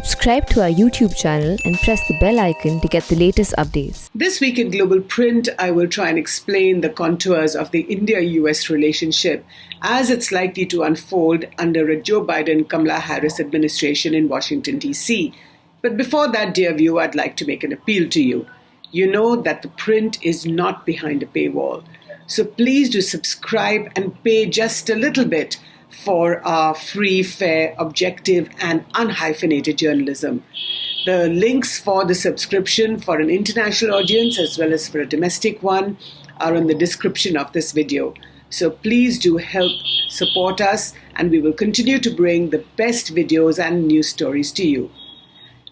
Subscribe to our YouTube channel and press the bell icon to get the latest updates. This week in Global Print, I will try and explain the contours of the India-US relationship as it's likely to unfold under a Joe Biden-Kamala Harris administration in Washington, D.C. But before that, dear viewer, I'd like to make an appeal to you. You know that the print is not behind a paywall. So please do subscribe and pay just a little bit for our free, fair, objective and unhyphenated journalism. The links for the subscription for an international audience as well as for a domestic one are in the description of this video. So please do help support us and we will continue to bring the best videos and news stories to you.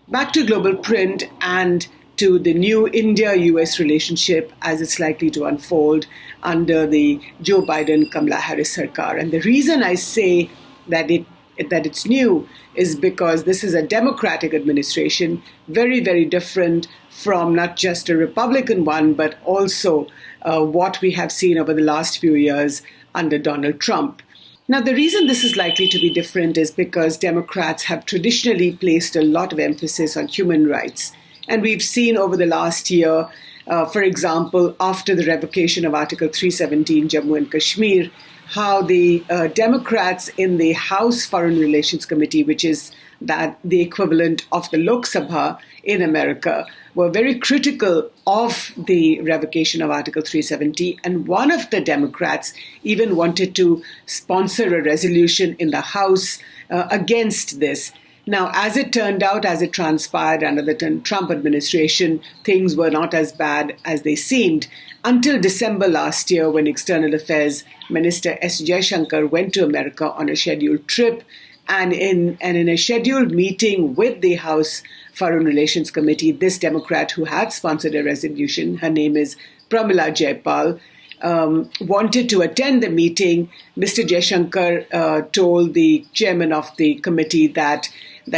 Back to Global Print and to the new India-US relationship as it's likely to unfold under the Joe Biden-Kamala Harris sarkar. And the reason I say that it's new is because this is a Democratic administration, very, very different from not just a Republican one, but also what we have seen over the last few years under Donald Trump. Now, the reason this is likely to be different is because Democrats have traditionally placed a lot of emphasis on human rights. And we've seen over the last year, for example, after the revocation of Article 317, Jammu and Kashmir, how the Democrats in the House Foreign Relations Committee, which is the equivalent of the Lok Sabha in America, were very critical of the revocation of Article 370. And one of the Democrats even wanted to sponsor a resolution in the House against this. Now, as it turned out, as it transpired under the Trump administration, things were not as bad as they seemed until December last year when External Affairs Minister S. Jaishankar went to America on a scheduled trip. And in a scheduled meeting with the House Foreign Relations Committee, this Democrat who had sponsored a resolution, her name is Pramila Jayapal, wanted to attend the meeting. Mr. Jaishankar told the chairman of the committee that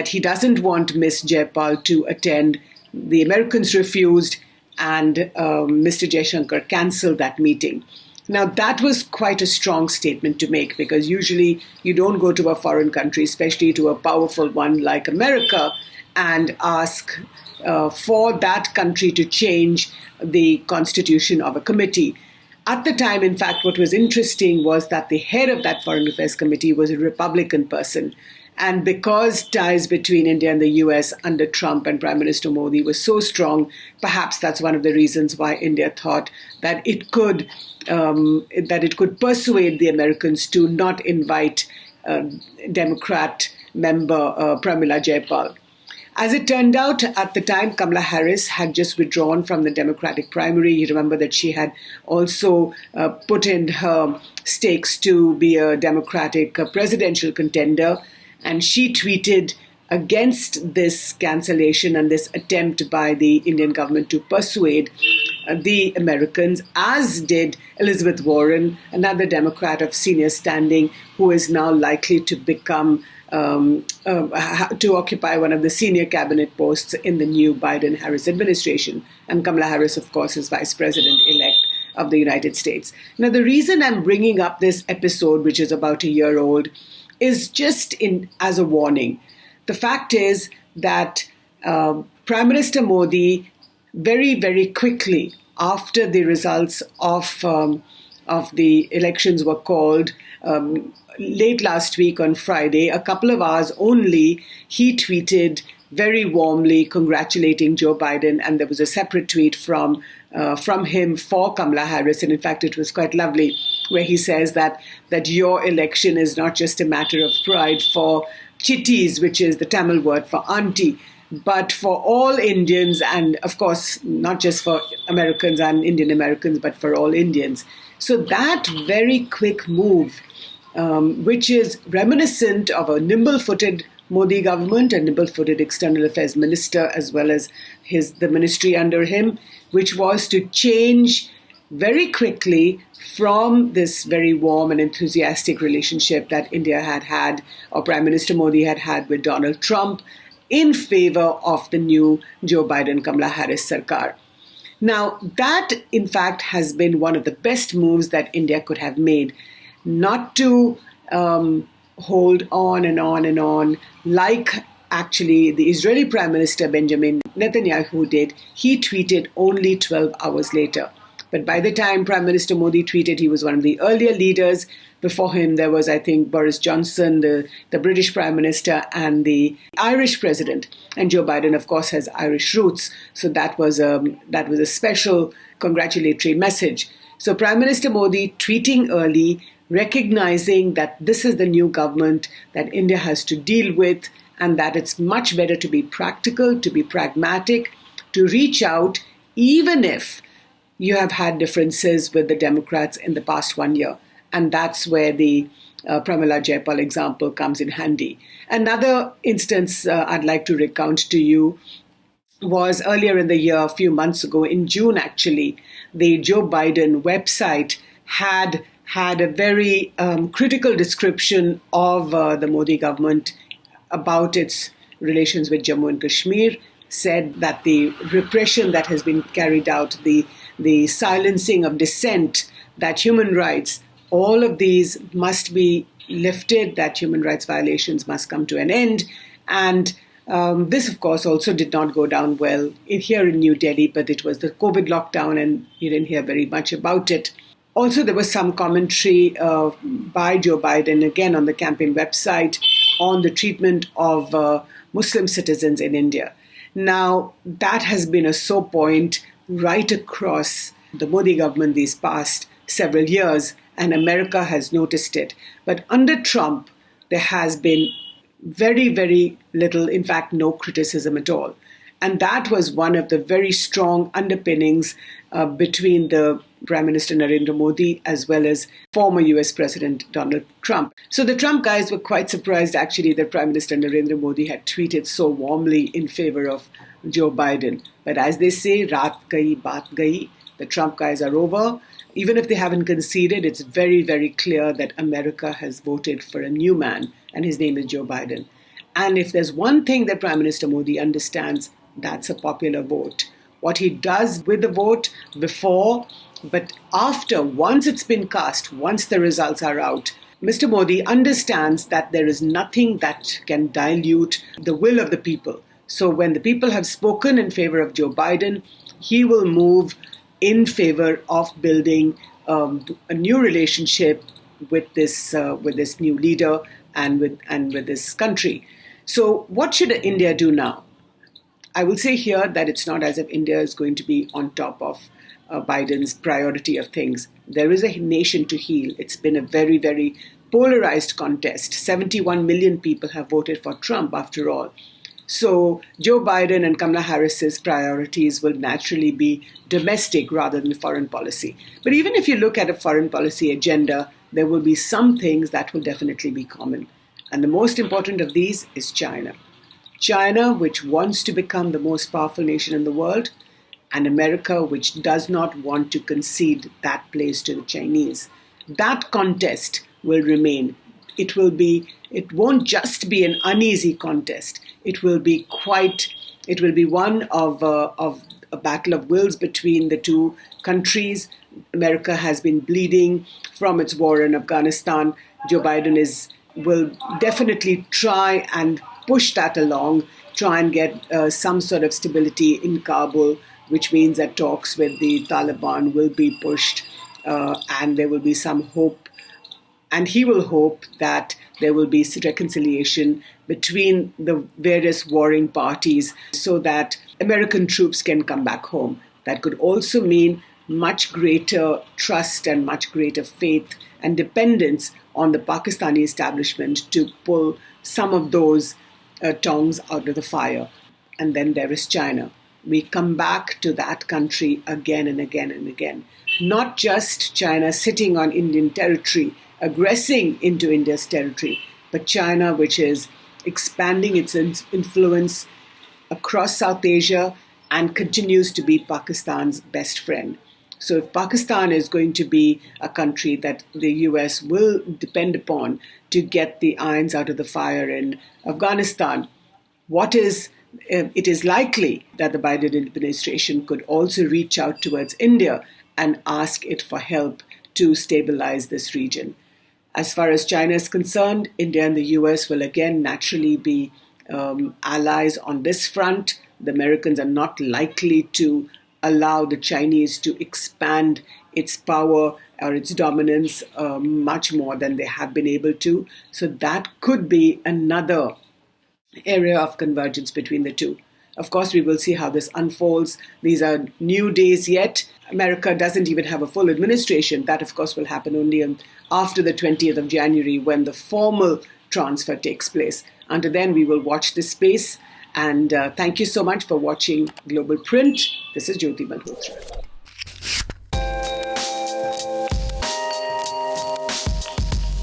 he doesn't want Ms. Jayapal to attend. The Americans refused, and Mr. Jaishankar cancelled that meeting. Now, that was quite a strong statement to make because usually you don't go to a foreign country, especially to a powerful one like America, and ask for that country to change the constitution of a committee. At the time, in fact, what was interesting was that the head of that Foreign Affairs Committee was a Republican person. And because ties between India and the US under Trump and Prime Minister Modi were so strong, perhaps that's one of the reasons why India thought that it could persuade the Americans to not invite Democrat member Pramila Jayapal. As it turned out, at the time, Kamala Harris had just withdrawn from the Democratic primary. You remember that she had also put in her stakes to be a Democratic presidential contender. And she tweeted against this cancellation and this attempt by the Indian government to persuade the Americans, as did Elizabeth Warren, another Democrat of senior standing, who is now likely to become to occupy one of the senior cabinet posts in the new Biden-Harris administration. And Kamala Harris, of course, is Vice President-elect of the United States. Now, the reason I'm bringing up this episode, which is about a year old, is just as a warning. The fact is that Prime Minister Modi very, very quickly after the results of the elections were called, late last week on Friday, a couple of hours only, he tweeted very warmly congratulating Joe Biden, and there was a separate tweet from him for Kamala Harris, and in fact it was quite lovely, where he says that your election is not just a matter of pride for chitties, which is the Tamil word for auntie, but for all Indians, and of course not just for Americans and Indian Americans, but for all Indians. So that very quick move, which is reminiscent of a nimble-footed Modi government, a nimble-footed External Affairs Minister, as well as the ministry under him, which was to change very quickly from this very warm and enthusiastic relationship that India had, or Prime Minister Modi had with Donald Trump, in favor of the new Joe Biden-Kamala Harris sarkar. Now, that, in fact, has been one of the best moves that India could have made, not to hold on and on and on, like actually the Israeli Prime Minister Benjamin Netanyahu did, he tweeted only 12 hours later. But by the time Prime Minister Modi tweeted, he was one of the earlier leaders. Before him, there was, I think, Boris Johnson, the British Prime Minister, and the Irish President. And Joe Biden, of course, has Irish roots. So that was a special congratulatory message. So Prime Minister Modi tweeting early, recognizing that this is the new government that India has to deal with, and that it's much better to be practical, to be pragmatic, to reach out, even if you have had differences with the Democrats in the past 1 year. And that's where the Pramila Jayapal example comes in handy. Another instance I'd like to recount to you was earlier in the year, a few months ago, in June actually, the Joe Biden website had a very critical description of the Modi government about its relations with Jammu and Kashmir, said that the repression that has been carried out, the silencing of dissent, that human rights, all of these must be lifted, that human rights violations must come to an end. And this, of course, also did not go down well here in New Delhi, but it was the COVID lockdown and you didn't hear very much about it. Also, there was some commentary by Joe Biden, again on the campaign website, on the treatment of Muslim citizens in India. Now, that has been a sore point right across the Modi government these past several years, and America has noticed it. But under Trump, there has been very, very little, in fact, no criticism at all. And that was one of the very strong underpinnings between the Prime Minister Narendra Modi as well as former US President Donald Trump. So the Trump guys were quite surprised, actually, that Prime Minister Narendra Modi had tweeted so warmly in favor of Joe Biden. But as they say, raat gayi, baat gayi. The Trump guys are over. Even if they haven't conceded, it's very, very clear that America has voted for a new man, and his name is Joe Biden. And if there's one thing that Prime Minister Modi understands, that's a popular vote. What he does with the vote before, but after, once it's been cast, once the results are out, Mr. Modi understands that there is nothing that can dilute the will of the people. So when the people have spoken in favor of Joe Biden, he will move in favor of building a new relationship with this new leader and with this country. So what should India do now? I will say here that it's not as if India is going to be on top of Biden's priority of things. There is a nation to heal. It's been a very, very polarized contest. 71 million people have voted for Trump, after all. So Joe Biden and Kamala Harris's priorities will naturally be domestic rather than foreign policy. But even if you look at a foreign policy agenda, there will be some things that will definitely be common. And the most important of these is China. China, which wants to become the most powerful nation in the world, and America, which does not want to concede that place to the Chinese. That contest will remain. It won't just be an uneasy contest. It will be one of a battle of wills between the two countries. America has been bleeding from its war in Afghanistan. Joe Biden will definitely try and push that along, try and get some sort of stability in Kabul, which means that talks with the Taliban will be pushed and there will be some hope. And he will hope that there will be reconciliation between the various warring parties so that American troops can come back home. That could also mean much greater trust and much greater faith and dependence on the Pakistani establishment to pull some of those tongs out of the fire. And then there is China. We come back to that country again and again and again. Not just China sitting on Indian territory, aggressing into India's territory, but China, which is expanding its influence across South Asia and continues to be Pakistan's best friend. So if Pakistan is going to be a country that the US will depend upon to get the irons out of the fire in Afghanistan, it is likely that the Biden administration could also reach out towards India and ask it for help to stabilize this region. As far as China is concerned, India and the US will again naturally be allies on this front. The Americans are not likely to allow the Chinese to expand its power or its dominance much more than they have been able to. So that could be another area of convergence between the two. Of course, we will see how this unfolds. These are new days yet. America doesn't even have a full administration. That, of course, will happen only after the 20th of January when the formal transfer takes place. Until then, we will watch this space. And thank you so much for watching Global Print. This is Jyoti Malhotra.